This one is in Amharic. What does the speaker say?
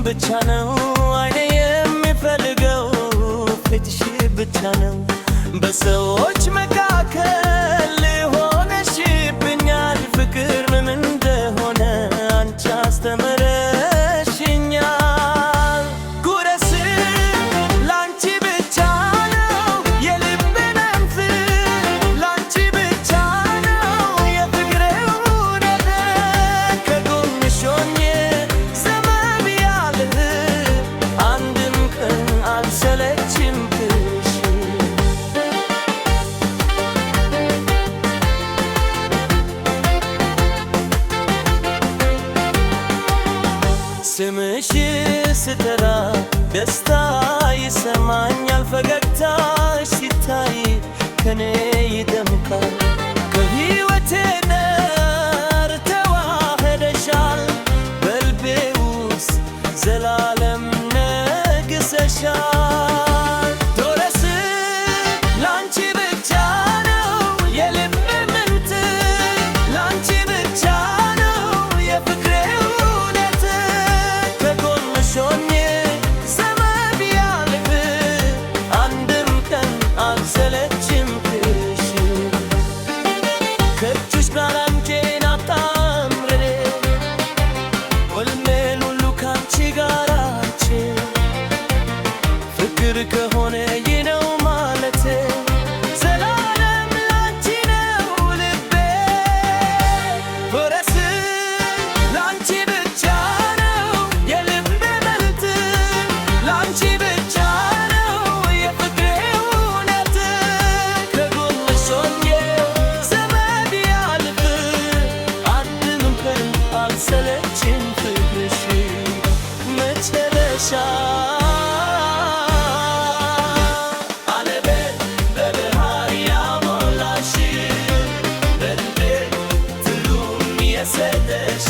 ብቻ ነው አይኔ የሚፈልገው ፊትሽ ብቻ ነው በሰዎች መካከል ሆነሽብኛል ፍቅር ምን እንደሆነ አንቺ አስተምረሽኛል ጉረስ ላንቺ ብቻ ነው የልቤ መንፈስ ላንቺ ብቻ ነው የፍቅሬ እውነት ከጎንሽ ሆኜ ስምሽ ስተራ ደስታ ይሰማኛል ፈገግታሽ ሲታይ ከኔ ይደምቃል ከሕይወቴ ጋር ተዋህደሻል በልቤ ውስጥ ዘላለም ነግሰሻል ዶረስ ላንቺ ብቻ ነው የልቤ መንፈስ ላንቺ ብቻ ነው የፍቅሬ ሾኜ ዘመን ቢያልፍ አንድም ቀን አልሰለችም ክሽ ከእጅሽ ጋር አንቺን አጣምሬ ወልሜን ሁሉ ካንቺ ጋር አንቺ ፍቅር ከሆነ ይህ ነው ማለቴ ዘላለም ላንቺ ነው ልቤ ፍረስ ላንቺ ብቻ ላንቺ ብቻ ነው የፍቅሬ እውነት ከጎንሽ ሆኜ ዘመን ቢያልፍ አንድም ቀን አልሰለችም ፍቅርሽ መጨረሻ ዓለሜን በብርሃን ያሞላሽ በልቤ ትሉም የሰጠሽ